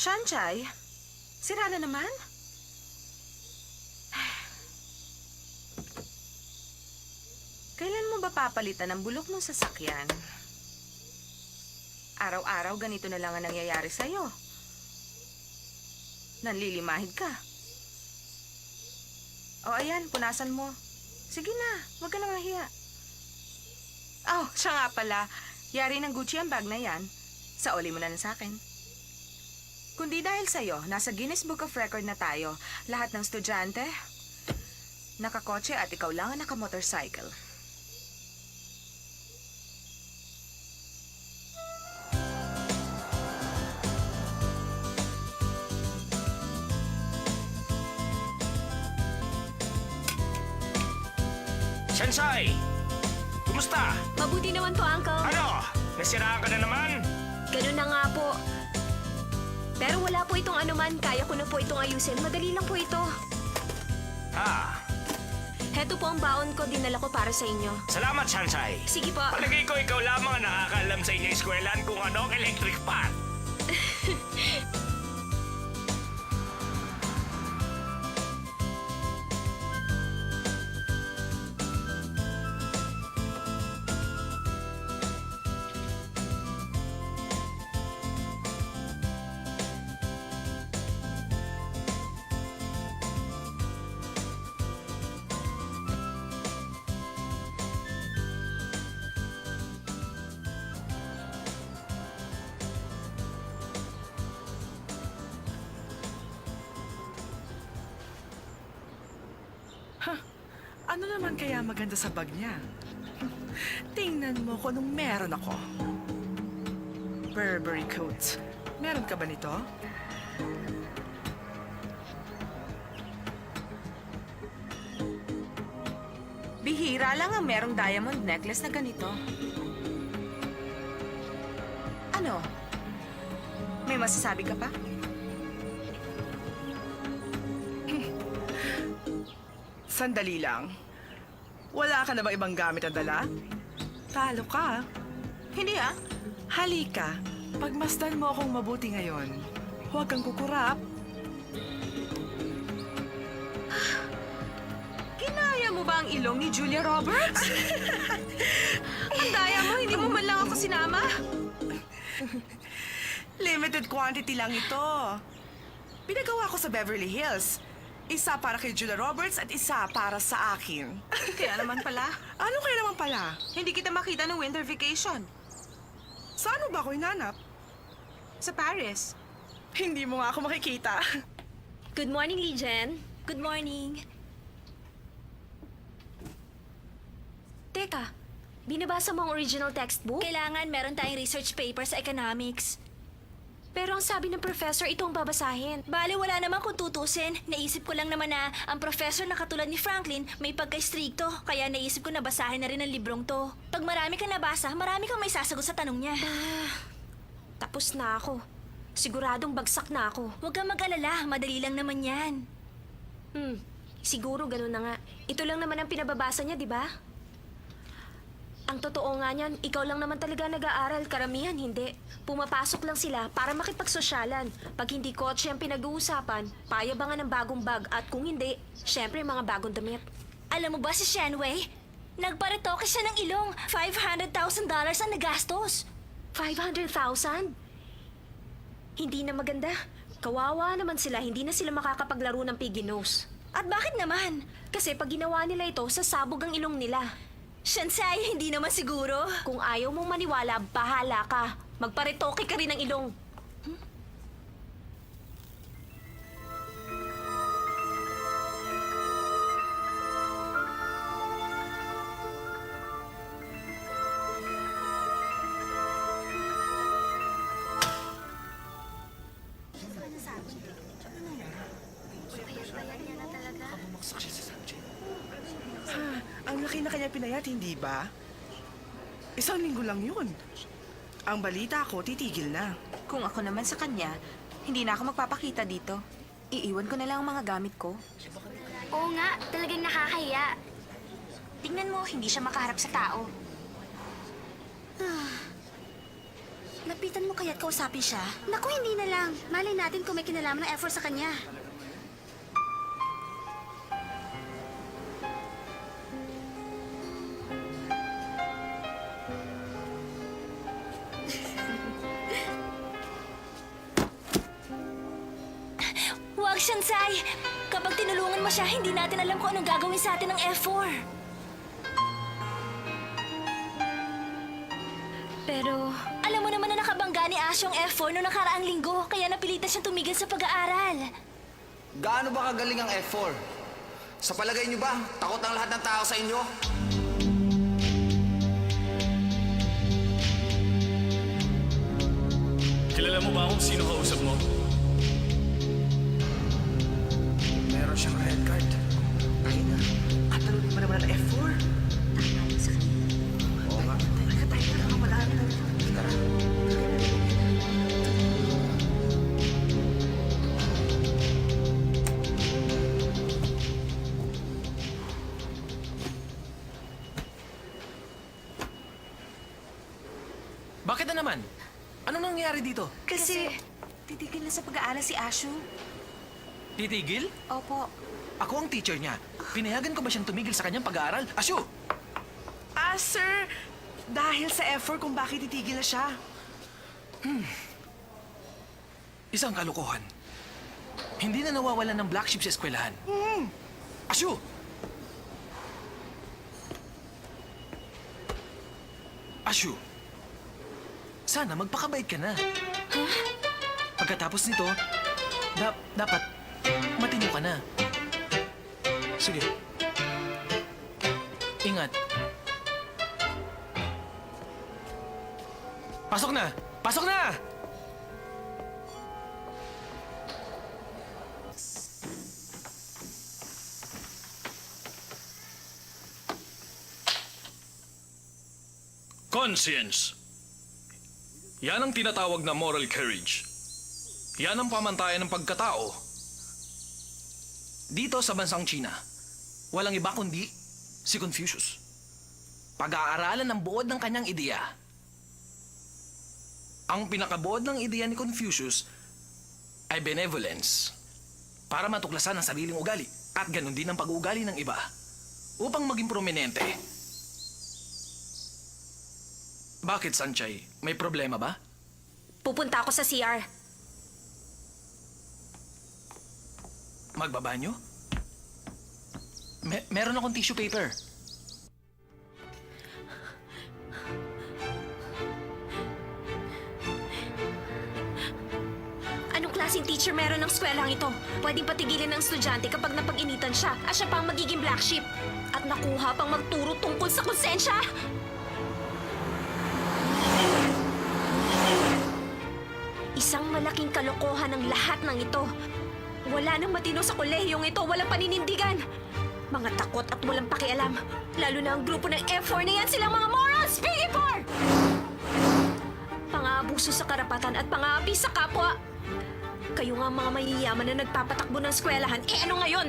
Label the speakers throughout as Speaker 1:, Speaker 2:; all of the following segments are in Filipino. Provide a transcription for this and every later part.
Speaker 1: Shanchay, sira na naman? Kailan mo ba papalitan ang bulok ng sasakyan? Araw-araw ganito na lang ang nangyayari sa'yo. Nanlilimahid ka. O ayan, punasan mo. Sige na, huwag ka na mahiya. Oh, siya nga pala. Yari ng Gucci ang bag na yan. Sauli mo na lang sa akin. Kundi dahil sa'yo, nasa Guinness Book of Record na tayo. Lahat ng estudyante, nakakotse at ikaw lang ang nakamotorcycle.
Speaker 2: Shansai! Kumusta?
Speaker 3: Mabuti naman po, Uncle.
Speaker 2: Ano? Nasiraan ka na naman?
Speaker 3: Ganun na nga po. Pero wala po itong anuman. Kaya ko na po itong ayusin. Madali lang po ito.
Speaker 2: Ah,
Speaker 3: Heto po ang baon ko. Dinala ko para sa inyo.
Speaker 2: salamat, Shansai.
Speaker 3: Sige po.
Speaker 2: Palagay ko ikaw lamang ang nakakaalam sa inyong eskwelahan kung ano ang electric fan.
Speaker 4: Ano naman kaya maganda sa bag niya? Tingnan mo kung anong meron ako. Burberry coat. Meron ka ba nito?
Speaker 1: Bihira lang ang merong diamond necklace na ganito. Ano? May masasabi ka pa?
Speaker 4: Sandali lang. Wala ka na ba ibang gamit na dala? Talo ka.
Speaker 1: Hindi ah.
Speaker 4: Halika. Pagmasdan mo akong mabuti ngayon. Huwag kang kukurap.
Speaker 1: Kinaya mo ba ang ilong ni Julia Roberts? Ang daya mo, hindi mo man lang ako sinama.
Speaker 4: Limited quantity lang ito. Pinagawa ko sa Beverly Hills. Isa para kay Julia Roberts at isa para sa akin.
Speaker 1: Kaya naman pala,
Speaker 4: Ano kaya naman pala?
Speaker 1: hindi kita makita ng winter vacation.
Speaker 4: Saan mo ba ako hinanap?
Speaker 1: Sa Paris.
Speaker 4: Hindi mo nga ako makikita.
Speaker 3: Good morning, Lijen. Good morning. Teka, binabasa mo ang original textbook?
Speaker 5: Kailangan meron tayong research paper sa economics.
Speaker 3: Pero ang sabi ng professor, ito ang babasahin.
Speaker 5: Bale, wala naman kung tutusin. Naisip ko lang naman na ang professor na katulad ni Franklin may pagka-stricto. Kaya naisip ko na basahin na rin ang librong to. Pag marami kang nabasa, marami kang may sasagot sa tanong niya.
Speaker 3: Tapos na ako. Siguradong bagsak na ako.
Speaker 5: Huwag kang mag-alala, madali lang naman yan.
Speaker 3: Siguro ganun na nga. Ito lang naman ang pinababasa niya, di ba? Ang totoo nga niyan, ikaw lang naman talaga nag-aaral, karamihan hindi. Pumapasok lang sila para makipagsosyalan. Pag hindi kotse ang pinag-uusapan, payabangan ng bagong bag at kung hindi, syempre mga bagong damit.
Speaker 5: Alam mo ba si Shenwei? Nagparetoke siya ng ilong. $500,000 ang nagastos.
Speaker 3: 500,000? Hindi na maganda. Kawawa naman sila, hindi na sila makakapaglaro ng piggy nose.
Speaker 5: At bakit naman?
Speaker 3: Kasi pag ginawa nila ito, sasabog ang ilong nila.
Speaker 5: Shansai, hindi naman siguro.
Speaker 3: Kung ayaw mong maniwala, bahala ka. Magparetoke ka rin ng ilong.
Speaker 4: Ang laki na kanya pinayat, hindi ba? 1 linggo lang yun. Ang balita ko, titigil na.
Speaker 1: Kung ako naman sa kanya, hindi na ako magpapakita dito. Iiwan ko na lang ang mga gamit ko.
Speaker 5: Oo nga, talagang nakakahiya. Tingnan mo, hindi siya makaharap sa tao. Lapitan mo kaya't kausapin siya.
Speaker 6: Naku, hindi na lang. Malay natin kung may kinalaman ng effort sa kanya.
Speaker 5: Huwag, Shansai! Kapag tinulungan mo siya, hindi natin alam kung anong gagawin sa atin ng F4.
Speaker 3: Pero,
Speaker 5: Alam mo naman na nakabangga ni Ash yung F4 noong nakaraang linggo, kaya napilitan siyang tumigil sa pag-aaral.
Speaker 7: Gaano ba kagaling ang F4? Sa palagay niyo ba, takot ang lahat ng tao sa inyo?
Speaker 2: Kilala mo ba kung sino kausap mo?
Speaker 4: Meron siyang red card. Ay na. At talunin mo naman ang F4. Oo nga. Ay, tayo na lang ang madami. Tara.
Speaker 8: Bakit na naman? Anong nangyayari dito?
Speaker 1: Kasi, titigil na sa pag-aaral si Ashu.
Speaker 8: Titigil?
Speaker 1: Opo.
Speaker 8: Ako ang teacher niya. Pinayagan ko ba siyang tumigil sa kanyang pag-aaral? Asyo!
Speaker 4: Sir, dahil sa effort kung bakit titigil na siya.
Speaker 8: Isang kalokohan. Hindi na nawawalan ng black sheep sa eskwelahan. Asyo! Asyo! Sana magpakabait ka na. Pagkatapos nito, dapat matino ka na. Sige. Ingat. Pasok na! Pasok na!
Speaker 2: Conscience. Yan ang tinatawag na moral courage. Yan ang pamantayan ng pagkatao.
Speaker 8: Dito sa bansang China, walang iba kundi si Confucius. Pag-aaralan ng buod ng kanyang ideya. Ang pinakabuod ng ideya ni Confucius ay benevolence. Para matuklasan ang sariling ugali at ganun din ang pag-uugali ng iba. Upang maging prominente. Bakit, Sanchay? May problema ba?
Speaker 3: pupunta ako sa CR.
Speaker 8: Magbabanyo? Meron akong tissue paper.
Speaker 3: Anong klaseng teacher meron ng eskwelahan ito? Pwedeng patigilin ng estudyante kapag napag-initan siya at siya pang magiging black sheep. At nakuha pang magturo tungkol sa konsensya. Isang malaking kalokohan ang lahat ng ito. Wala nang matino sa kolehiyong ito, walang paninindigan. Mga takot at walang pakialam. Lalo na ang grupo ng F4 na yan, silang mga morals! PE4! Pang-aabuso sa karapatan at pang-aapi sa kapwa. Kayo nga mga mayayaman na nagpapatakbo ng eskwelahan, eh ano ngayon?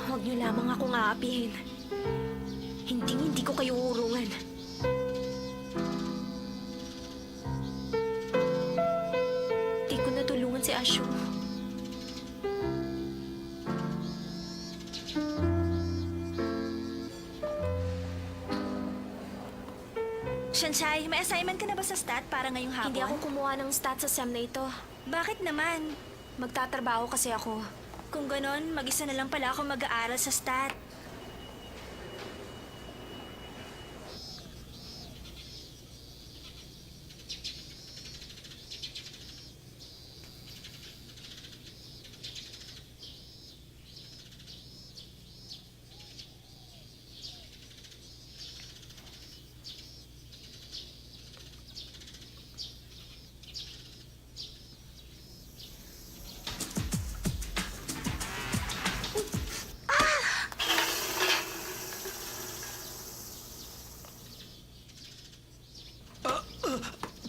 Speaker 3: Huwag niyo lamang akong aapihin. Hindi ko kayo urungan. Di ko natulungan si Ashu.
Speaker 5: Shansai, may assignment ka na ba sa stat para ngayong hapon?
Speaker 3: Hindi ako kumuha ng stats sa SEM na ito.
Speaker 5: Bakit naman?
Speaker 3: Magtatrabaho kasi ako.
Speaker 5: Kung ganon, mag-isa na lang pala ako mag-aaral sa stat.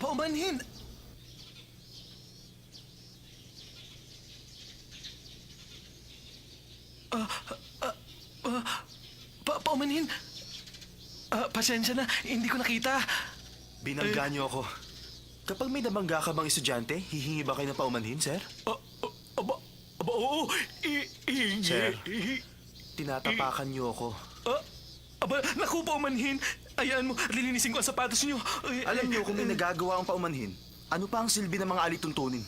Speaker 8: Paumanhin! Paumanhin! Pasensya na, hindi ko nakita.
Speaker 9: Binangga niyo ako. Kapag may nabangga ka bang estudyante, hihingi ba kayo ng paumanhin, sir?
Speaker 8: Oo,
Speaker 9: Sir, tinatapakan niyo ako.
Speaker 8: Naku, paumanhin! Ayaan mo, lilinisin ko ang sapatos niyo.
Speaker 9: Alam niyo kung may nagagawa ang paumanhin, ano pa ang silbi ng mga alituntunin?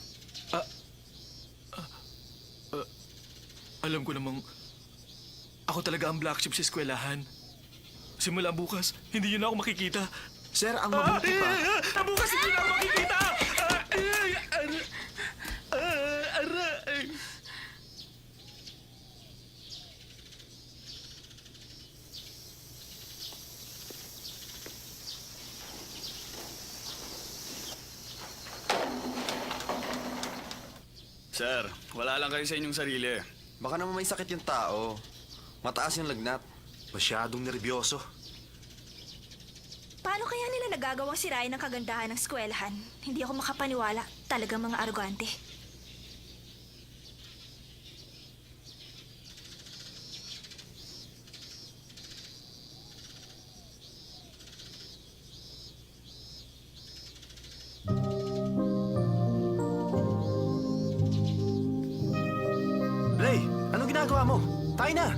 Speaker 2: Alam ko namang ako talaga ang black sheep sa eskwelahan. Simula bukas, hindi niyo na ako makikita.
Speaker 9: Sir, ang mabuti pa,
Speaker 2: Bukas hindi na ako makikita! Aray!
Speaker 10: Sir, wala lang kayo sa inyong sarili.
Speaker 7: Baka naman may sakit yung tao. Mataas yung lagnat.
Speaker 9: masyadong nervyoso.
Speaker 5: Paano kaya nila nagagawang sirain ang kagandahan ng eskwelahan? Hindi ako makapaniwala. Talagang mga arogante.
Speaker 9: Ray, anong ginagawa mo? Kain na!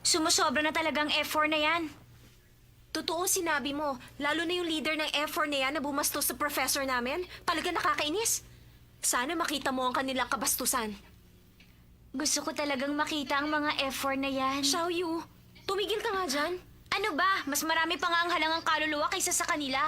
Speaker 5: Sumusobra na talagang F4 na yan.
Speaker 3: Totoo sinabi mo, lalo na yung leader ng F4 na yan na bumastos sa professor namin. Talaga nakakainis. Sana makita mo ang kanilang kabastusan.
Speaker 5: Gusto ko talagang makita ang mga F4 na yan.
Speaker 3: Xiaoyu, tumigil ka nga dyan.
Speaker 5: Ano ba? Mas marami pa nga ang halangang kaluluwa kaysa sa kanila.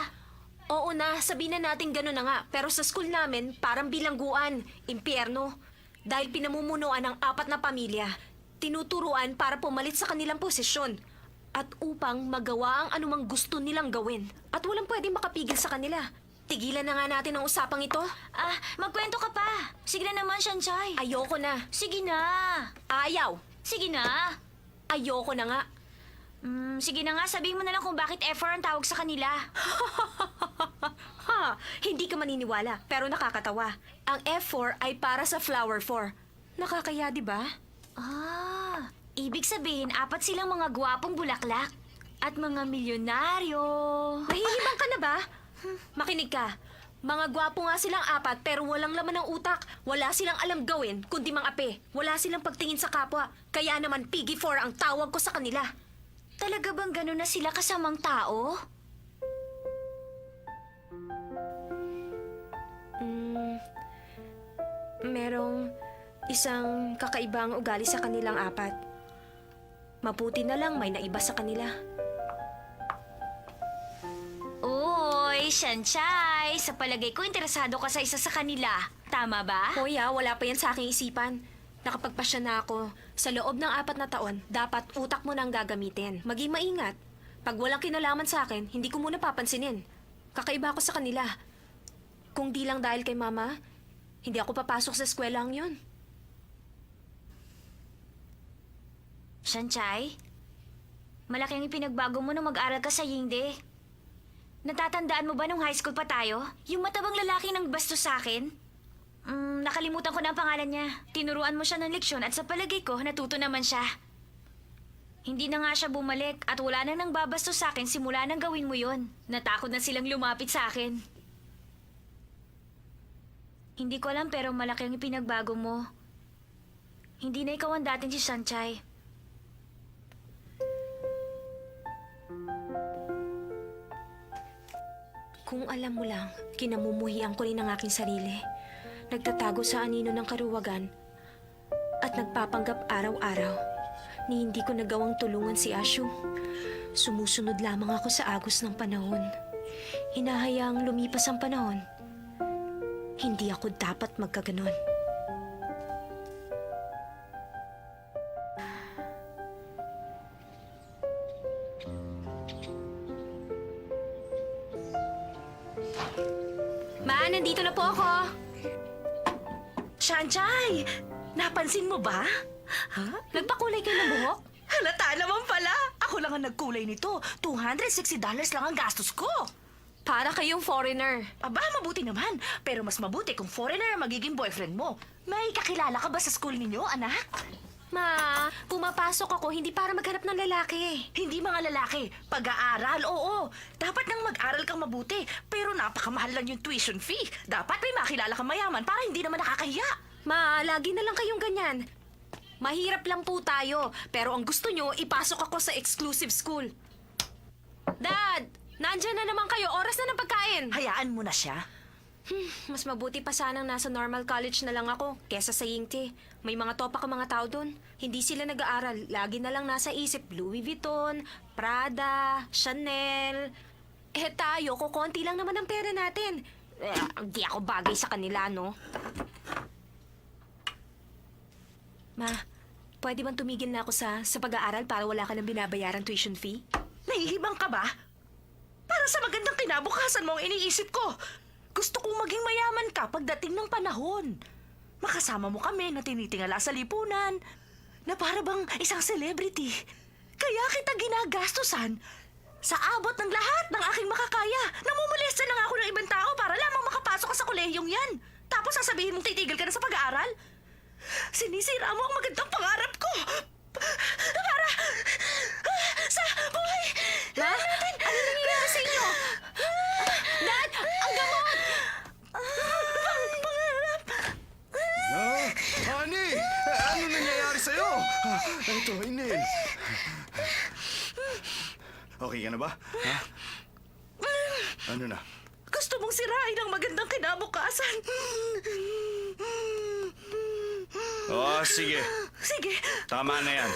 Speaker 3: Oo na, sabihin na natin gano'n na nga. Pero sa school namin, parang bilangguan, impyerno. Dahil pinamumunuan ng 4 na pamilya, tinuturuan para pumalit sa kanilang posisyon. At upang magawa ang anumang gusto nilang gawin. At walang pwedeng makapigil sa kanila. Tigilan na nga natin ang usapang ito.
Speaker 5: Magkwento ka pa. Sige na naman, Shanchay.
Speaker 3: Ayoko na.
Speaker 5: Sige na.
Speaker 3: Ayaw.
Speaker 5: Sige na.
Speaker 3: Ayoko na nga.
Speaker 5: Sige na nga, sabihin mo na lang kung bakit F4 ang tawag sa kanila.
Speaker 3: Ha, hindi ka maniniwala, pero nakakatawa. Ang F4 ay para sa flower 4. Nakakaya, di ba?
Speaker 5: Ibig sabihin, 4 silang mga gwapong bulaklak. At mga milyonaryo.
Speaker 3: Nahihibang ka na ba? Makinig ka. Mga gwapo nga silang 4 pero walang laman ng utak. Wala silang alam gawin kundi mang-ape. Wala silang pagtingin sa kapwa. Kaya naman Piggy 4 ang tawag ko sa kanila.
Speaker 5: Talaga bang gano'n na sila kasamang tao?
Speaker 3: Merong isang kakaibang ugali sa kanilang 4. Mabuti na lang may naiba sa kanila.
Speaker 5: Uy, Shanchay! Sa palagay ko, interesado ka sa isa sa kanila. Tama ba?
Speaker 3: Kuya, wala pa yan sa aking isipan. Nakapagpasya na ako. Sa loob ng 4 na taon, dapat utak mo nang gagamitin. Maging maingat. Pag walang kinalaman sa akin, hindi ko muna papansinin. Kakaiba ako sa kanila. Kung di lang dahil kay Mama, hindi ako papasok sa eskwelahang yun.
Speaker 5: Shanchay, malaki ang ipinagbago mo nung mag-aral ka sa Yingde. Natatandaan mo ba nung high school pa tayo? Yung matabang lalaki nang bastos sa akin? Nakalimutan ko na ang pangalan niya. Tinuruan mo siya ng leksyon at sa palagay ko, natuto naman siya. Hindi na nga siya bumalik at wala na nang babastos sa akin simula nang gawin mo yon. Natakot na silang lumapit sa akin. Hindi ko alam pero malaki ang ipinagbago mo. Hindi na ikaw ang dating si Shanchay.
Speaker 3: Kung alam mo lang, kinamumuhian ko rin ang aking sarili. Nagtatago sa anino ng karuwagan at nagpapanggap araw-araw ni hindi ko nagawang tulungan si Ashu. Sumusunod lamang ako sa agos ng panahon. Hinahayaang lumipas ang panahon. Hindi ako dapat magkaganon. Ma, nandito na po ako. Shanchay!
Speaker 4: Napansin mo ba? Ha?
Speaker 3: Nagpakulay kayo ng buhok?
Speaker 4: Halata naman pala. Ako lang ang nagkulay nito. $260 lang ang gastos ko.
Speaker 3: Para kayong foreigner.
Speaker 4: Aba, mabuti naman. Pero mas mabuti kung foreigner ang magiging boyfriend mo. May kakilala ka ba sa school ninyo, anak?
Speaker 3: Ma, pumapasok ako hindi para maghanap ng lalaki.
Speaker 4: Hindi mga lalaki. Pag-aaral, oo. Dapat nang mag-aral kang mabuti. Pero napakamahal lang yung tuition fee. Dapat may makilala kang mayaman para hindi naman nakakahiya.
Speaker 3: Ma, lagi na lang kayong ganyan. Mahirap lang po tayo, pero ang gusto nyo, ipasok ako sa exclusive school. Dad, nandyan na naman kayo. Oras na ng pagkain.
Speaker 4: Hayaan mo na siya.
Speaker 3: Mas mabuti pa sanang nasa normal college na lang ako kesa sa Yingti. May mga topa ka mga tao doon. Hindi sila nag-aaral. Lagi na lang nasa isip Louis Vuitton, Prada, Chanel. Eh tayo, kukonti lang naman ang pera natin. Di ako bagay sa kanila, no? Ma, pwede bang tumigil na ako sa pag-aaral para wala ka nang binabayaran tuition fee?
Speaker 4: Nahihibang ka ba? Para sa magandang kinabukasan mo ang iniisip ko. Gusto kong maging mayaman ka pagdating ng panahon. Makasama mo kami na tinitingala sa lipunan. Na para bang isang celebrity. Kaya kita ginagastusan sa abot ng lahat ng aking makakaya. Namumulesta lang ako ng ibang tao para lamang makapasok ka sa kolehiyong yan. Tapos sasabihin mong titigil ka na sa pag-aaral? Sinisira mo ang magandang pangarap ko. Para sa buhay natin.
Speaker 3: Ano nangyayari sa inyo? Dad, ang gamot!
Speaker 4: Pangarap.
Speaker 10: Honey! Ano nangyayari sa'yo? Ito, Inel. Okay ka na ba? Ha? Ano na?
Speaker 4: Gusto mong sirain ang magandang kinabukasan.
Speaker 10: Oh, sige.
Speaker 4: Sige,
Speaker 10: Tama na yan.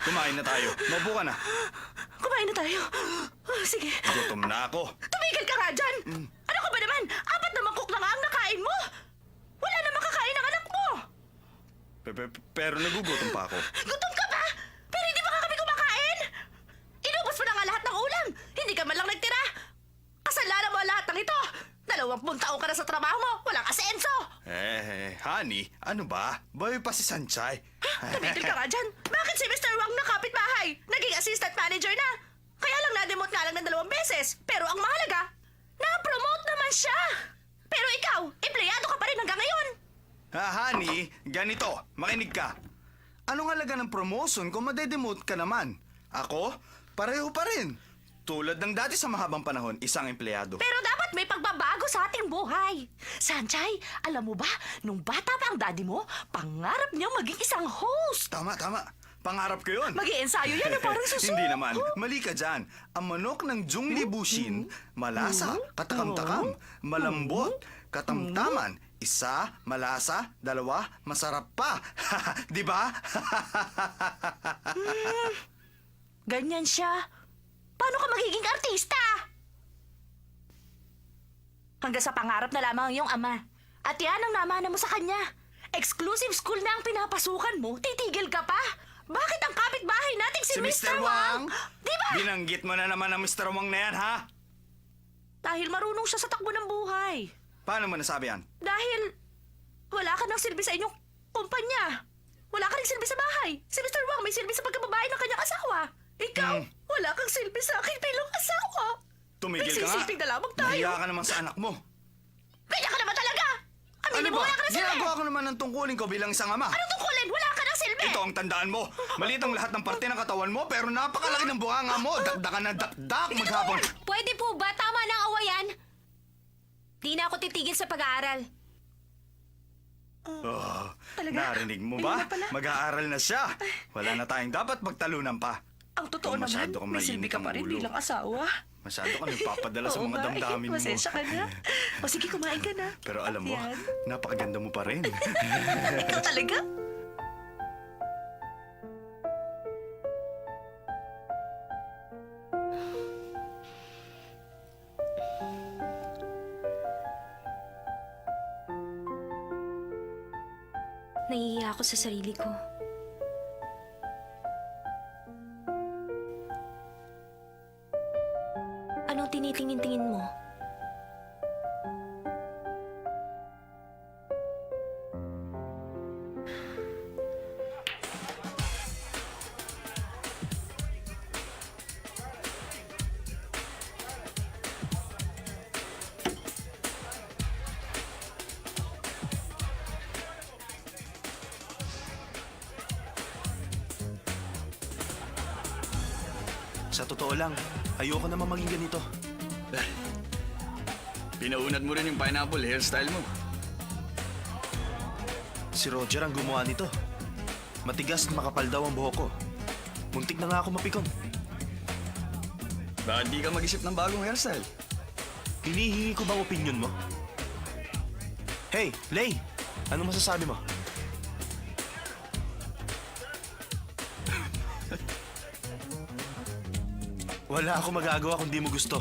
Speaker 10: Kumain na tayo. Maupo ka na.
Speaker 4: kumain na tayo. Sige,
Speaker 10: Gutom na ako.
Speaker 4: tumigil ka nga dyan. Ano ka ba naman? 4 na mangkok na nga ang nakain mo. Wala na makakain ang anak mo.
Speaker 10: Pero nagugutom pa ako.
Speaker 4: Gutom ka ba? Pero hindi pa nga kami kumakain. Inubos mo na nga lahat ng ulam. Hindi ka man lang nagtira. Kasalanan mo ang lahat ng ito. 20 taong ka na sa trabaho mo. Walang asenso.
Speaker 10: Honey, ano ba? Boy pa si Sanchay.
Speaker 4: Tumigil ka nga dyan. Bakit si Mr. Wang na kapitbahay? Naging assistant manager na. Kaya lang na-demote nga lang ng 2 beses. Pero ang mahalaga, na-promote naman siya. Pero ikaw, empleyado ka pa rin hanggang ngayon.
Speaker 10: Honey, ganito. Makinig ka. Anong halaga ng promotion kung madedemote ka naman? Ako, pareho pa rin. Tulad ng dati sa mahabang panahon, isang empleyado.
Speaker 4: Pero dapat may pagbabago sa ating buhay. Sanchay, alam mo ba, nung bata pa ang daddy mo, pangarap niyang maging isang host.
Speaker 10: Tama. Pangarap ko yun.
Speaker 4: Mag-iensayo yan na parang suso.
Speaker 10: Hindi naman. Mali ka dyan. Ang manok ng Zhongli Bushin, malasa, katakam-takam, malambot, katamtaman, 1, malasa, 2, masarap pa. Di ba?
Speaker 4: Ganyan siya. Paano ka magiging artista? Hanggang sa pangarap na lamang ang iyong ama. At yan ang namana mo sa kanya. Exclusive school na ang pinapasukan mo, titigil ka pa? Bakit ang kapitbahay nating si Mr. Wang? Di ba?
Speaker 10: Binanggit mo na naman ang Mr. Wang na yan, ha?
Speaker 4: Dahil marunong siya sa takbo ng buhay.
Speaker 10: Paano mo nasabi yan?
Speaker 4: Dahil wala ka ng silbi sa inyong kumpanya. Wala ka rin silbi sa bahay. Si Mr. Wang may silbi sa pagkababae ng kanyang asawa. Ikaw, wala kang silbi sa akin bilang asawa.
Speaker 10: Tumigil ka nga.
Speaker 4: Nagsisilbing na lamang tayo.
Speaker 10: Nahiya ka naman sa anak mo.
Speaker 4: Ganyan ka naman talaga! Aminin mo,
Speaker 10: Ano ba?
Speaker 4: wala ka ng silbi!
Speaker 10: Ginagawa ko naman ang tungkulin ko bilang isang ama.
Speaker 4: Anong tungkulin? Wala ka ng silbi!
Speaker 10: Ito ang tandaan mo. Maliit ang lahat ng parte ng katawan mo, pero napakalaki ng bunganga mo. Dakdakan na dakdak maghapon.
Speaker 3: Pwede po ba? Tama na ang awayan. Di na ako titigil sa pag-aaral.
Speaker 10: Oh,
Speaker 4: Talaga?
Speaker 10: narinig mo
Speaker 4: Ayun
Speaker 10: ba?
Speaker 4: na pala.
Speaker 10: Mag-aaral na siya. Wala na tayong dapat magtalunan pa.
Speaker 4: Ang totoo
Speaker 10: Ikaw,
Speaker 4: naman,
Speaker 10: masyado kang
Speaker 4: may silbi
Speaker 10: mainit
Speaker 4: ka
Speaker 10: ang
Speaker 4: pa rin
Speaker 10: ulo.
Speaker 4: bilang asawa.
Speaker 10: Masyado ka nagpapadala sa
Speaker 4: Oo
Speaker 10: mga
Speaker 4: nga,
Speaker 10: damdamin mo.
Speaker 4: Pasensya ka na. O sige, kumain ka na.
Speaker 10: Pero alam mo,
Speaker 4: Yan.
Speaker 10: napakaganda mo pa rin.
Speaker 4: Ikaw talaga?
Speaker 3: Nahihiya ako sa sarili ko. Anong tinitingin-tingin mo?
Speaker 9: Sa totoo lang, ayoko naman maging ganito.
Speaker 10: Pinaunat mo rin yung pineapple hairstyle mo.
Speaker 9: Si Roger ang gumawa nito. Matigas at makapal daw ang buhok ko. Muntik na nga ako mapikon.
Speaker 10: Bakit di ka mag-isip ng bagong hairstyle?
Speaker 9: Hinihingi ko bang opinion mo? Hey, Lay! Ano masasabi mo? Wala ako magagawa kung di mo gusto.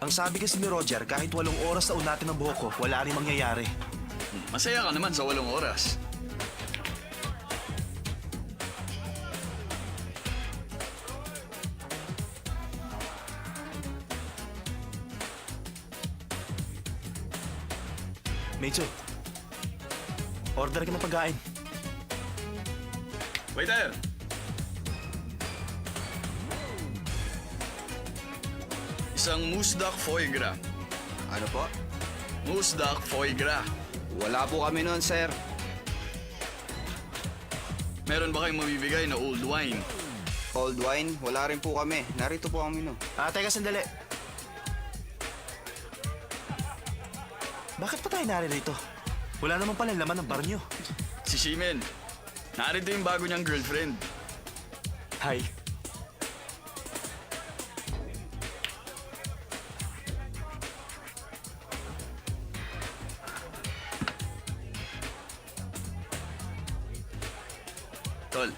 Speaker 9: Ang sabi kasi ni Roger, kahit 8 oras na unatin ang buhok ko, wala rin mangyayari.
Speaker 10: Masaya ka naman sa 8 oras.
Speaker 9: Meitsu, order ka ng pagkain.
Speaker 10: Waiter! Isang musdak foie gras.
Speaker 7: Ano po?
Speaker 10: Musdak foie gras.
Speaker 7: Wala po kami noon, sir.
Speaker 10: Meron ba kayong mabibigay na old wine?
Speaker 7: Old wine? Wala rin po kami. Narito po kami, no.
Speaker 9: Teka sandali. Bakit pa tayo naririto? Wala naman pala laman ng bar nyo.
Speaker 10: Si Shimen. Narito yung bago niyang girlfriend.
Speaker 9: Hi.
Speaker 10: Tol,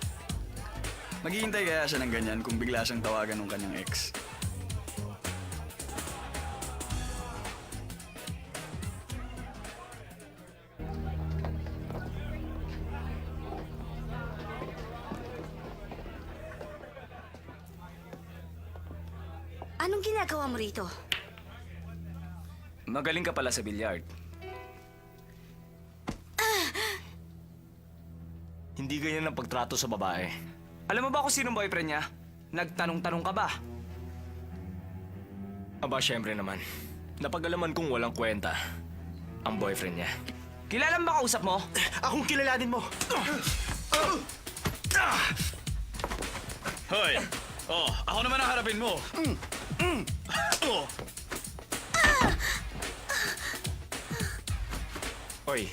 Speaker 10: maghihintay kaya siya ng ganyan kung bigla siyang tawagan ng kanyang ex?
Speaker 6: Anong ginagawa mo rito?
Speaker 8: Magaling ka pala sa billiard. Hindi ganyan ang pagtrato sa babae. Alam mo ba kung sinong boyfriend niya? Nagtanong-tanong ka ba? Aba, syempre naman. Napag-alaman kong walang kwenta ang boyfriend niya. Kilala mo ba kausap mo?
Speaker 9: Akong kilalanin mo!
Speaker 10: Hoy! Oh, ako naman ang harapin mo. Oh.
Speaker 8: Hoy,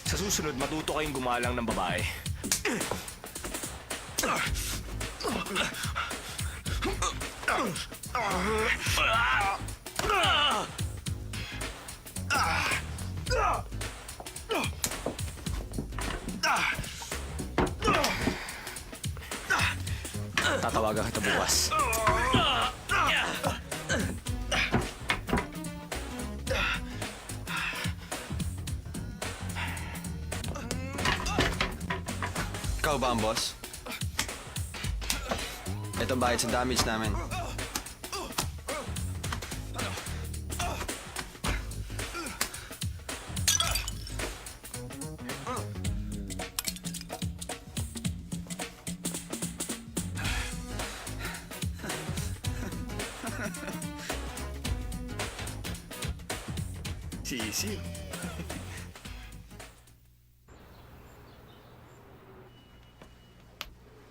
Speaker 8: sa susunod matuto kayong gumalang ng babae. Tatawagan kita bukas.
Speaker 7: Ikaw ba ang boss? Ito bayad sa damage namin.
Speaker 10: Sisiw.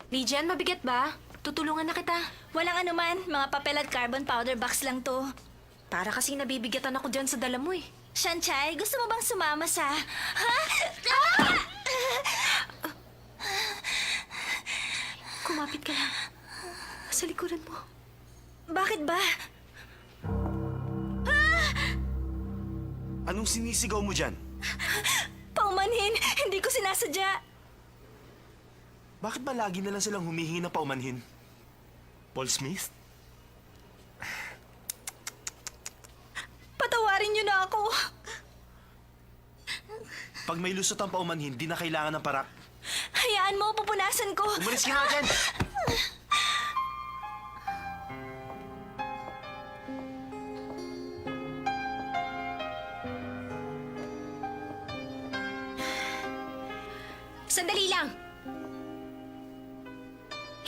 Speaker 3: Lijan, mabigat ba? Tutulungan na kita.
Speaker 5: Walang anuman, mga papel at carbon powder box lang to.
Speaker 3: Para kasing nabibigatan ako dyan sa dala mo eh.
Speaker 5: Shanchay, gusto mo bang sumama sa... Ha?
Speaker 3: Kumapit ka lang. Sa likuran mo.
Speaker 5: Bakit ba?
Speaker 9: Anong sinisigaw mo dyan?
Speaker 5: Paumanhin, hindi ko sinasadya.
Speaker 9: Bakit ba lagi na lang silang humihingi ng paumanhin? Paul Smith?
Speaker 5: Patawarin niyo na ako.
Speaker 9: Pag may lusot ang paumanhin, di na kailangan ng parak.
Speaker 5: Hayaan mo, pupunasan ko.
Speaker 9: Umalis ka nga dyan!
Speaker 3: Sandali lang!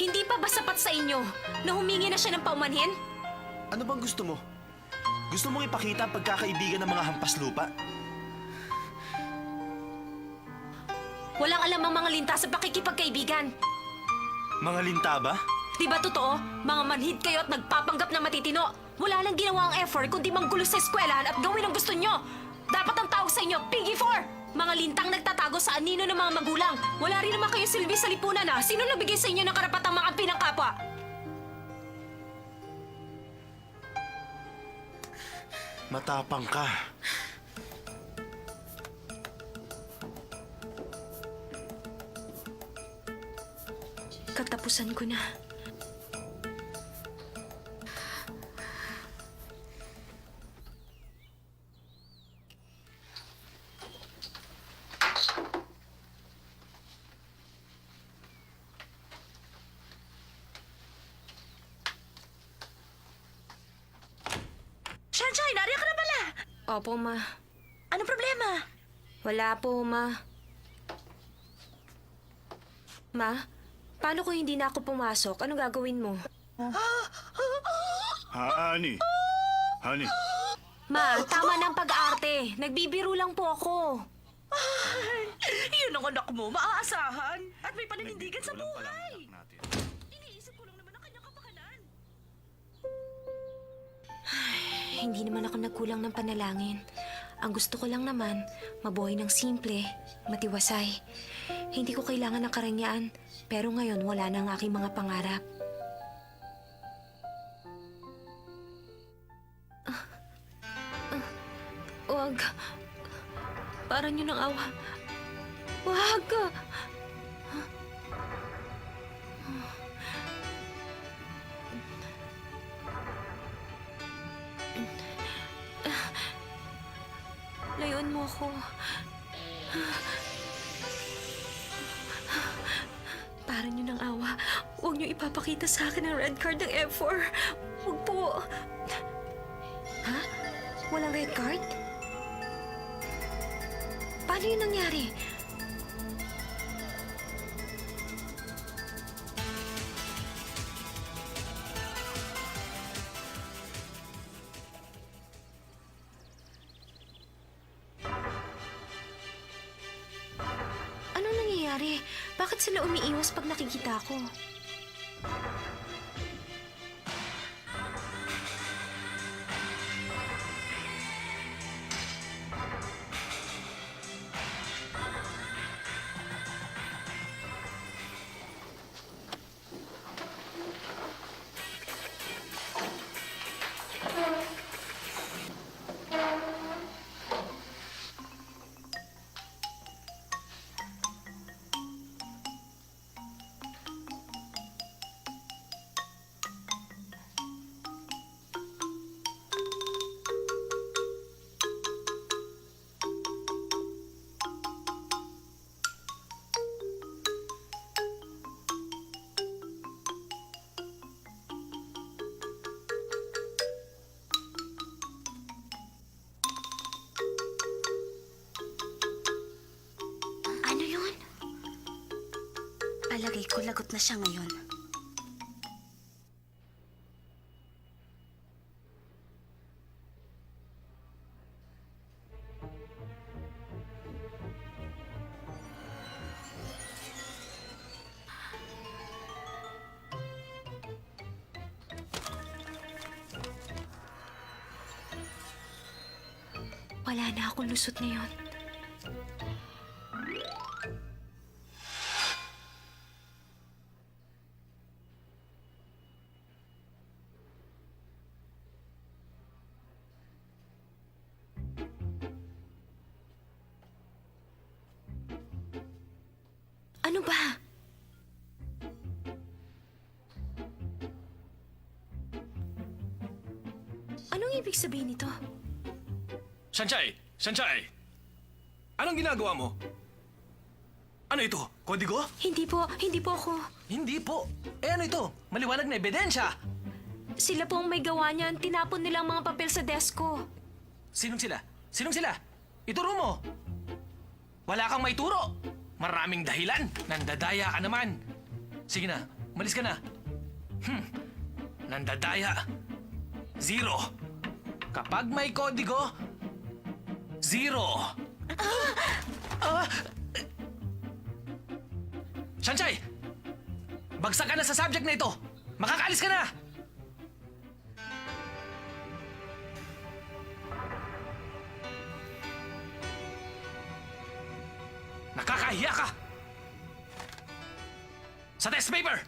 Speaker 3: Hindi pa ba sapat sa inyo na humingi na siya ng paumanhin?
Speaker 9: Ano bang gusto mo? Gusto mong ipakita ang pagkakaibigan ng mga hampas lupa?
Speaker 3: Walang alam ang mga linta sa pakikipagkaibigan.
Speaker 9: Mga linta ba?
Speaker 3: Di ba totoo? Mga manhid kayo at nagpapanggap na matitino. Wala nang ginawa ang effort kundi manggulo sa eskwelahan at gawin ang gusto nyo. Dapat ang tawag sa inyo, Piggy 4! Mga lintang nagtatago sa anino ng mga magulang. Wala rin naman kayo silbi sa lipunan ha. Sino nagbigay sa inyo ng karapatang mga ng kapwa?
Speaker 9: Matapang ka.
Speaker 3: Katapusan ko na.
Speaker 4: Shanshay, nariyan ka na pala!
Speaker 3: Opo, ma.
Speaker 4: Anong problema?
Speaker 3: Wala po, ma. Ma, paano kung hindi na ako pumasok? Anong gagawin mo?
Speaker 10: Honey. Honey.
Speaker 3: Ma, tama ng pag-arte. Nagbibiro lang po ako.
Speaker 4: Yun ang anak mo, maaasahan. At may paninindigan sa buhay. Iniisip ko lang naman ang kanyang kapakanan.
Speaker 3: Hindi naman ako nagkulang ng panalangin. Ang gusto ko lang naman, mabuhay ng simple, matiwasay. Hindi ko kailangan ng karangyaan, pero ngayon wala na ang aking mga pangarap. Wag. Parang yun ang awa. Wag! Layuan mo ako. Parang yun ang awa. Huwag niyo ipapakita sa akin ang red card ng F4. Huwag po. Ha? Walang red card? Paano yun nangyari? Anong nangyayari? Bakit sila umiiwas pag nakikita ko?
Speaker 6: Ano yun? Palagay ko lagot na siya ngayon.
Speaker 3: Wala na akong lusot ngayon. Ano ba? Anong ibig sabihin nito?
Speaker 2: Shanshay! Shanshay! Anong ginagawa mo? Ano ito? Kodigo?
Speaker 3: Hindi po ako.
Speaker 8: Hindi po. Eh ano ito? Maliwanag na ebidensya.
Speaker 3: Sila po ang may gawa niyan. Tinapon nila ang mga papel sa desk ko.
Speaker 8: Sinong sila? Sinong sila? Ituro mo. Wala kang maituro. Maraming dahilan. Nandadaya ka naman. Sige na, malis ka na. Nandadaya. 0. Kapag may kodigo, 0. Shanshay! Bagsak ka na sa subject na ito. Makakaalis ka na! Nakakahiya ka! Sa test paper!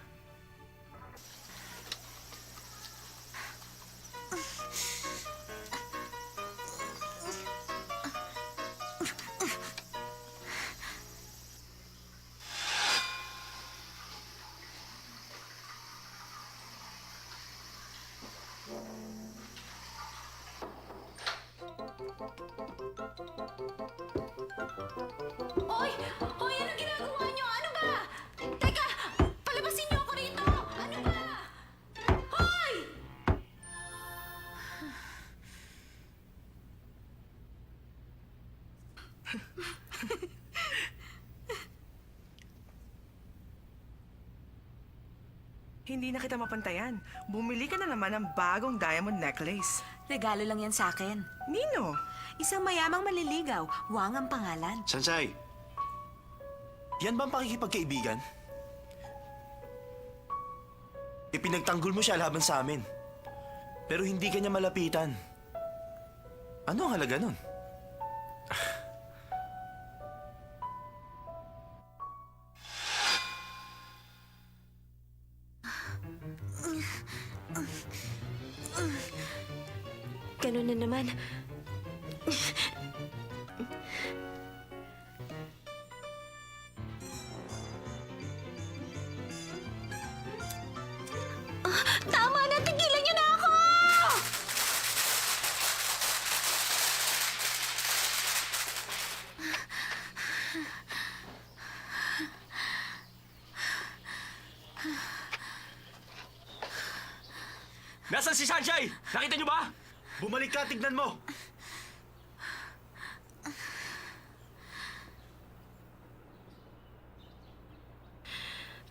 Speaker 3: Hoy! Hoy, anong ginagawa niyo? Ano ba? Teka! Palabasin niyo ako rito! Ano ba? Hoy!
Speaker 4: Hindi na kita mapantayan. Bumili ka na naman ng bagong diamond necklace.
Speaker 1: Regalo lang yan sa akin.
Speaker 4: Nino?
Speaker 1: Isang mayamang maliligaw. Wang ang pangalan.
Speaker 9: Sansay, yan ba ang pakikipagkaibigan? Ipinagtanggol mo siya laban sa amin. Pero hindi ka niya malapitan. Ano ang halaga nun?
Speaker 3: Ganun na naman. Tama na! Tigilan niyo na ako!
Speaker 8: Nasaan si Sanjay? Nakita niyo ba?
Speaker 9: Bumalik ka, tignan mo!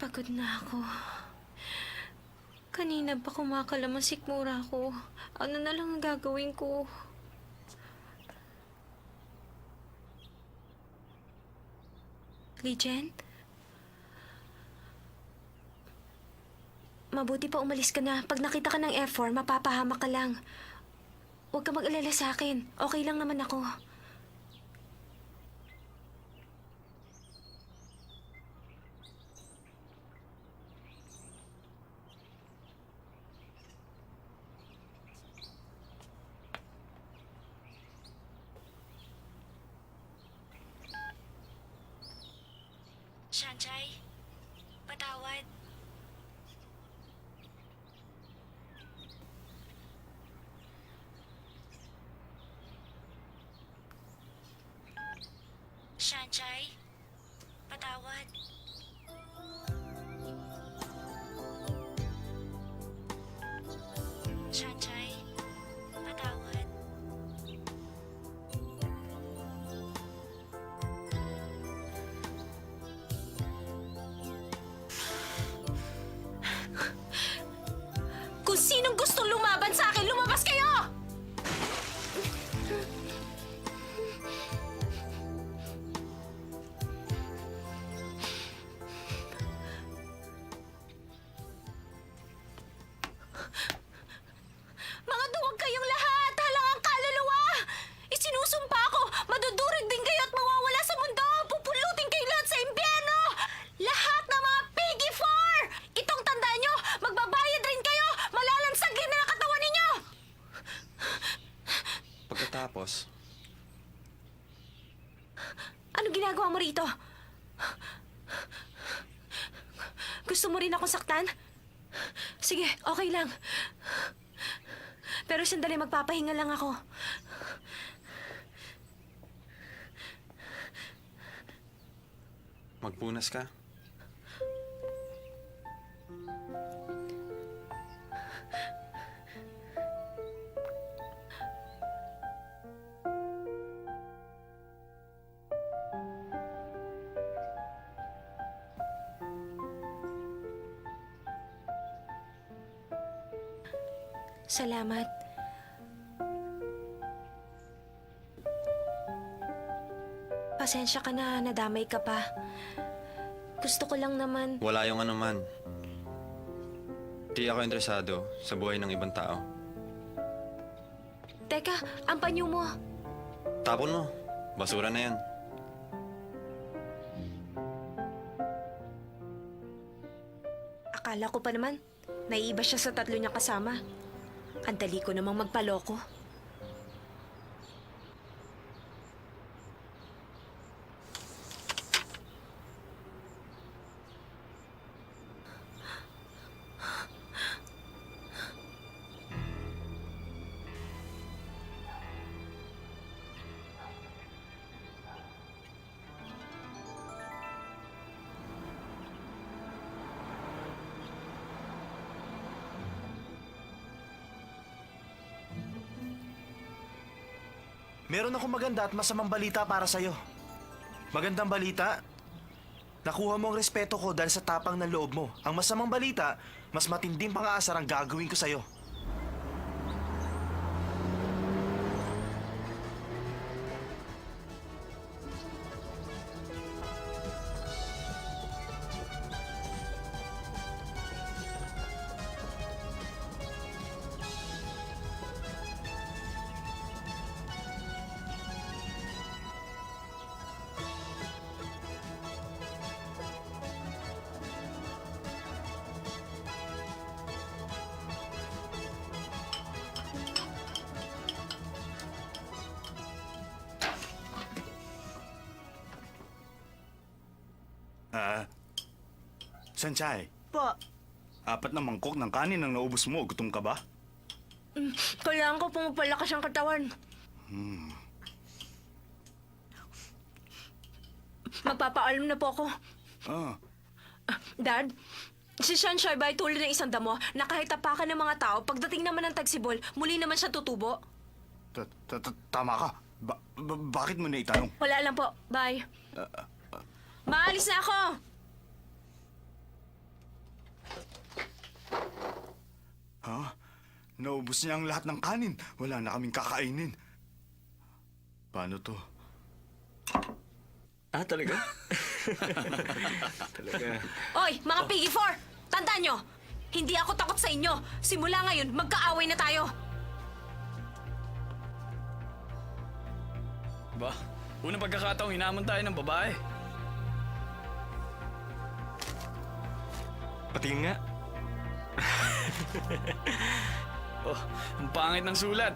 Speaker 3: Pagod na ako. Kanina pa kumakalaman sikmura ko. Ano na lang ang gagawin ko? Legend? Mabuti pa umalis ka na. Pag nakita ka ng F4, mapapahamak ka lang. Huwag ka mag-alala sa akin. Okay lang naman ako.
Speaker 5: Sanjay, patawad. Sanjay, patawad. Sanjay, patawad.
Speaker 3: Kung sinong gustong lumaban sa akin, lumabas kayo! Mga duwag kayong lahat! Halangang kaluluwa! Isinusumpa ako! Madudurig din kayo at mawawala sa mundo! Pupulutin kayo lahat sa impyerno! Lahat ng mga Piggy 4! Itong tandaan nyo! Magbabayad rin kayo! Malalansag din na ang katawan ninyo!
Speaker 9: Pagkatapos,
Speaker 3: Ano ginagawa mo rito? Gusto mo rin akong saktan? Sige, okay lang. Pero sandali, magpapahinga lang ako.
Speaker 9: magpunas ka.
Speaker 3: Salamat. Pasensya ka na, nadamay ka pa. Gusto ko lang naman,
Speaker 11: Wala yung anuman. Di ako interesado sa buhay ng ibang tao.
Speaker 3: Teka, ang panyo mo.
Speaker 11: Tapon mo. Basura na yan.
Speaker 3: Akala ko pa naman, naiiba siya sa 3 niyang kasama. Ang dali ko namang magpaloko.
Speaker 9: Meron akong maganda at masamang balita para sa'yo. Magandang balita, nakuha mo ang respeto ko dahil sa tapang ng loob mo. Ang masamang balita, mas matinding pang-aasar ang gagawin ko sa'yo.
Speaker 10: Sanchay,
Speaker 4: Po,
Speaker 10: 4 na mangkok ng kanin ang naubos mo. Gutom ka ba?
Speaker 3: Kailangan ko pumapalakas ang katawan. Magpapaalam na po ako.
Speaker 10: Ah,
Speaker 3: Dad, si Sunshine ba ay tulad ng isang damo na kahit tapakan ng mga tao, pagdating naman ng tagsibol, muli naman siya tutubo?
Speaker 10: tama ka. Bakit mo na itanong?
Speaker 3: Wala lang po. Bye. Maalis na ako!
Speaker 10: Ha? Naubos niya ang lahat ng kanin. Wala na kaming kakainin. Paano to?
Speaker 8: Ah, talaga? Talaga.
Speaker 3: Oy, mga Piggy 4! Tandaan nyo! Hindi ako takot sa inyo. Simula ngayon, magkaaway na tayo.
Speaker 2: Ba, unang pagkakataong hinamon tayo ng babae.
Speaker 8: Patingin nga.
Speaker 2: Oh, ang pangit ng sulat.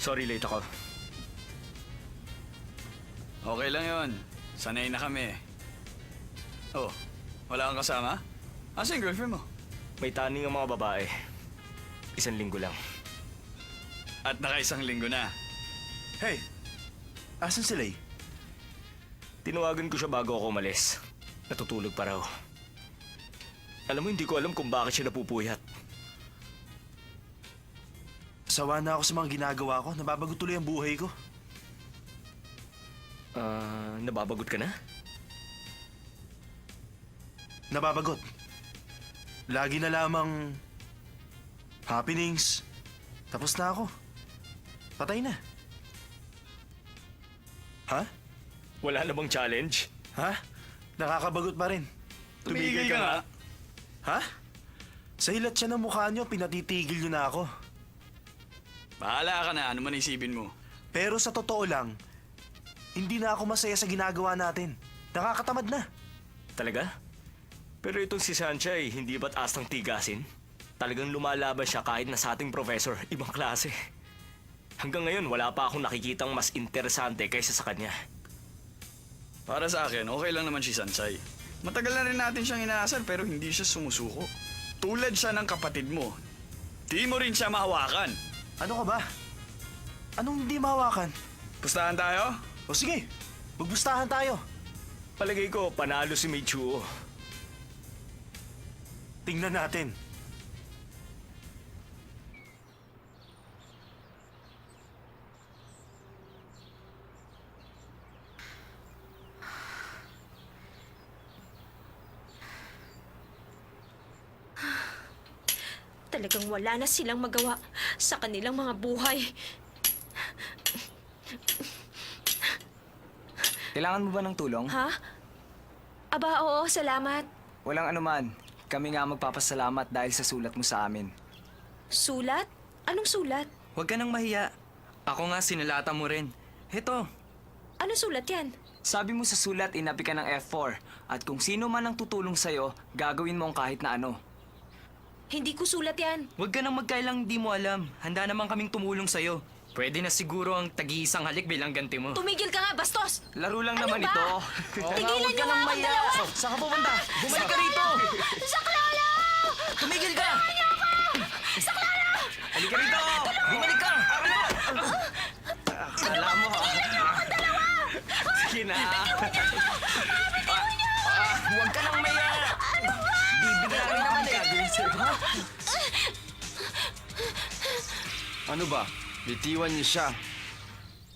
Speaker 8: Sorry, late ako.
Speaker 2: Okay lang yon. Sanay na kami. Oh, wala kang kasama? Asa yung girlfriend mo?
Speaker 8: May taning ang mga babae. 1 linggo lang.
Speaker 2: At naka1 linggo na.
Speaker 9: Hey, asan sila eh?
Speaker 8: Tinawagan ko siya bago ako umalis. Natutulog pa raw. Alam mo, hindi ko alam kung bakit siya napupuyat.
Speaker 9: Sawa na ako sa mga ginagawa ko. Nababago tuloy ang buhay ko.
Speaker 8: Nababagot ka na?
Speaker 9: Nababagot. Lagi na lamang happenings. Tapos na ako. Patay na. Ha?
Speaker 8: Wala na bang challenge?
Speaker 9: Ha? Nakakabagot pa rin.
Speaker 2: Tumigil ka nga.
Speaker 9: Ha? Sa hilat siya ng mukha niyo, pinatitigil niyo na ako.
Speaker 2: Bahala ka na, ano man isipin mo.
Speaker 9: Pero sa totoo lang, hindi na ako masaya sa ginagawa natin. Nakakatamad na.
Speaker 8: Talaga? Pero itong si Sanchay, hindi ba't astang tigasin? Talagang lumalaban siya kahit na sa ating professor, ibang klase. Hanggang ngayon, wala pa akong nakikitang mas interesante kaysa sa kanya.
Speaker 2: Para sa akin, okay lang naman si Sansay. Matagal na rin natin siyang inaasar pero hindi siya sumusuko. Tulad siya ng kapatid mo. Di mo rin siya mahawakan.
Speaker 9: Ano ka ba? Anong hindi mahawakan?
Speaker 2: Pustahan tayo?
Speaker 9: O sige, magbustahan tayo.
Speaker 8: Palagay ko, panalo si Meichuo.
Speaker 9: Tingnan natin.
Speaker 3: Talagang wala na silang magawa sa kanilang mga buhay.
Speaker 12: Kailangan mo ba ng tulong?
Speaker 3: Ha? Aba, oo, salamat.
Speaker 12: Walang anuman. Kami nga magpapasalamat dahil sa sulat mo sa amin.
Speaker 3: Sulat? Anong sulat?
Speaker 12: Huwag ka nang mahiya. Ako nga sinulatan mo rin. Heto,
Speaker 3: Anong sulat yan?
Speaker 12: sabi mo sa sulat inapi ka ng F4 at kung sino man ang tutulong sa'yo, gagawin mo ang kahit na ano.
Speaker 3: Hindi ko sulat yan.
Speaker 12: Huwag ka nang magkailang di mo alam. Handa naman kaming tumulong sa'yo. Pwede na siguro ang tag-iisang halik bilang ganti mo.
Speaker 3: Tumigil ka nga, bastos!
Speaker 12: Laro lang
Speaker 3: Ano
Speaker 12: naman
Speaker 3: ba?
Speaker 12: ito.
Speaker 3: Tigilan niyo nga akong dalawa!
Speaker 12: Saan ka pupunta? Bumalik ka rito!
Speaker 3: Saklolo!
Speaker 12: Tumigil ka!
Speaker 3: Saklolo!
Speaker 12: Halika rito! Bumalik ka! Alam mo ha? Sige na. Huwag ka nang maya! Bibigla rin naman gagawin sa'yo, ha?
Speaker 9: Ano ba? Bitiwan niyo siya.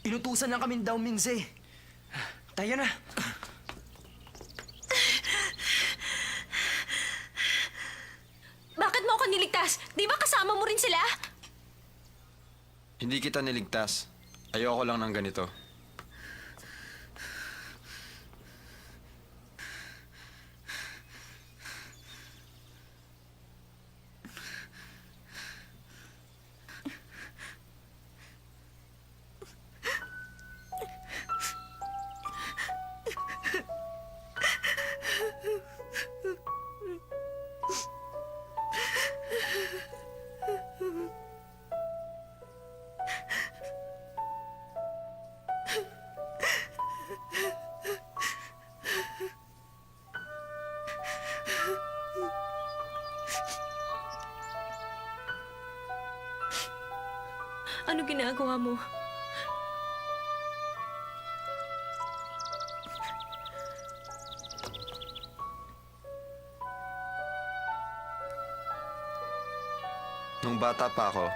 Speaker 12: Inutusan lang kami daw, Minze. Tayo na.
Speaker 3: Bakit mo ako niligtas? Di ba kasama mo rin sila?
Speaker 11: Hindi kita niligtas. Ayoko lang ng ganito.
Speaker 3: Ano ginagawa mo?
Speaker 11: Nung bata pa ako,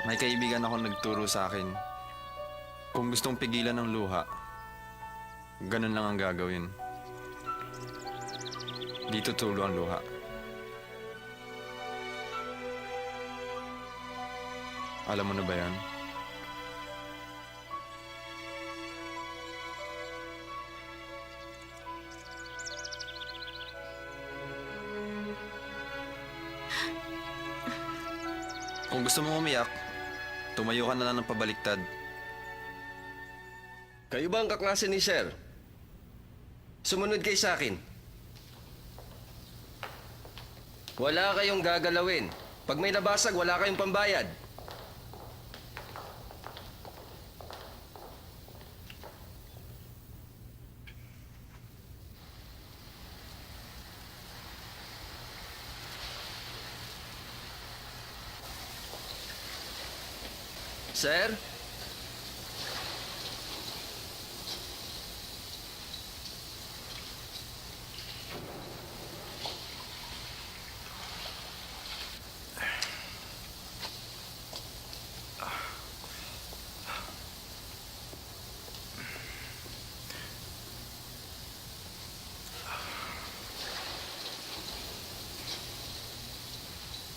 Speaker 11: may kaibigan ako nagturo sa akin. Kung gustong pigilan ng luha, ganun lang ang gagawin. Di tutulo ang luha. Alam mo na ba yan? Kung gusto mo umiyak, tumayo ka na lang ng pabaliktad.
Speaker 13: Kayo ba ang kaklase ni Sir? Sumunod kayo sa akin. Wala kayong gagalawin. Pag may nabasag, wala kayong pambayad. Sir?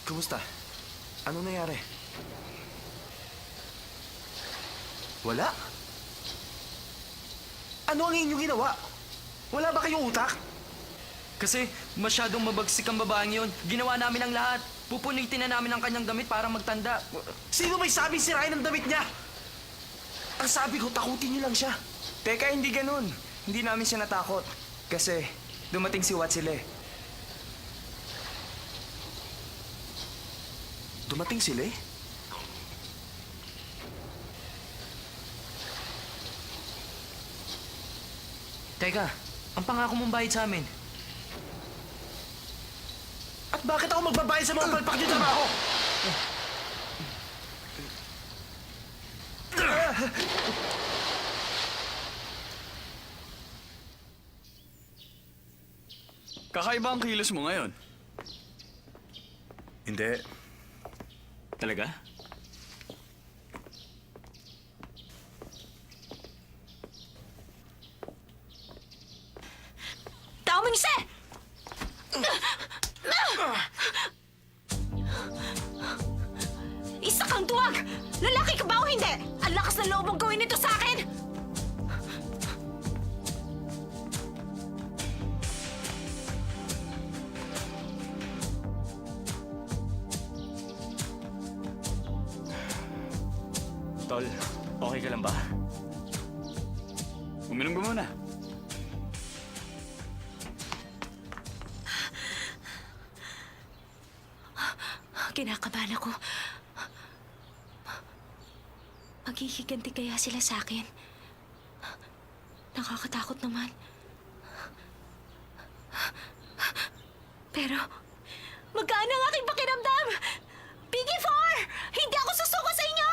Speaker 9: Kumusta? Anong nangyari? Wala? Ano ang inyong ginawa? Wala ba kayong utak?
Speaker 12: Kasi masyadong mabagsik ang babaeng yun. Ginawa namin ang lahat. Pupunitin na namin ang kanyang damit para magtanda.
Speaker 9: Sino may sabing sirain ang damit niya? Ang sabi ko, takutin niyo lang siya.
Speaker 12: Teka, hindi ganun. Hindi namin siya natakot. Kasi dumating si Watsile.
Speaker 9: Dumating sila eh.
Speaker 12: Teka, ang pangako mong bayad sa amin.
Speaker 9: At bakit ako magbabayad sa mga palpak niyo trabaho?
Speaker 2: Kakaiba ang kilos mo ngayon.
Speaker 10: Hindi.
Speaker 8: Talaga?
Speaker 3: Tao mo isa! Isa kang duwag! Lalaki ka ba o hindi? Ang lakas na loob mong gawin ito sa akin!
Speaker 8: Tol, okay ka lang ba?
Speaker 2: Uminom ka muna.
Speaker 3: Kinakabahan ako. Maghihiganti kaya sila sa akin? Nakakatakot naman. Pero, magkaan ang aking pakiramdam? Piggy 4! Hindi ako susuko sa inyo!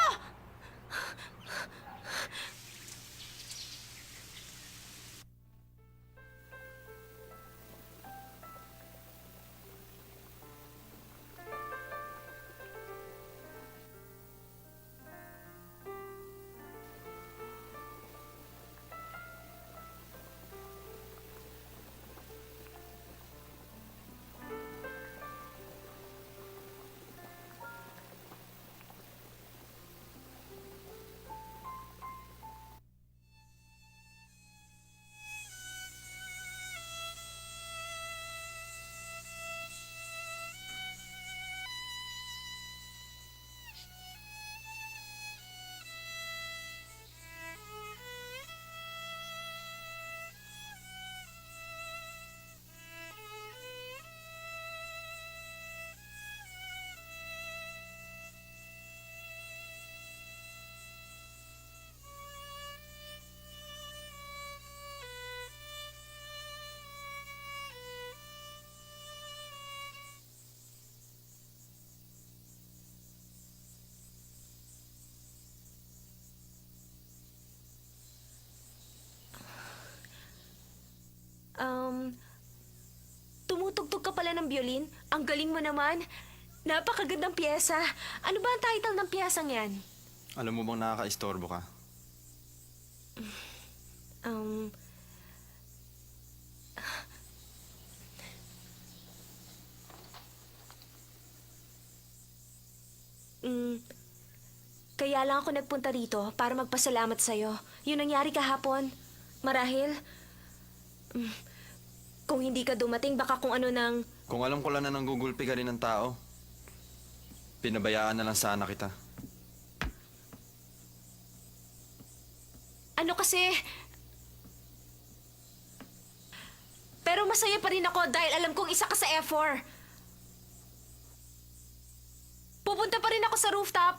Speaker 3: Tumutugtog ka pala ng violin? Ang galing mo naman. Napakagandang piyesa. Ano ba ang title ng piyesang yan?
Speaker 11: Alam mo bang nakaka-istorbo ka?
Speaker 3: Um... Kaya lang ako nagpunta rito para magpasalamat sa'yo. Yung nangyari kahapon. Marahil, kung hindi ka dumating, baka kung ano nang...
Speaker 11: Kung alam ko lang na nanggugulpi ka rin ng tao, pinabayaan na lang sana kita.
Speaker 3: Ano kasi... Pero masaya pa rin ako dahil alam kong isa ka sa F4. Pupunta pa rin ako sa rooftop.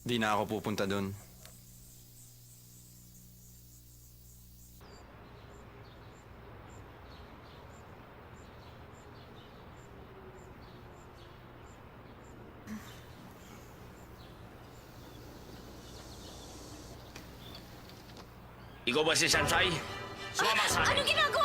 Speaker 11: Di na ako pupunta doon.
Speaker 8: Ikaw ba si Sansay? Sumama sa akin.
Speaker 3: Anong ginagawa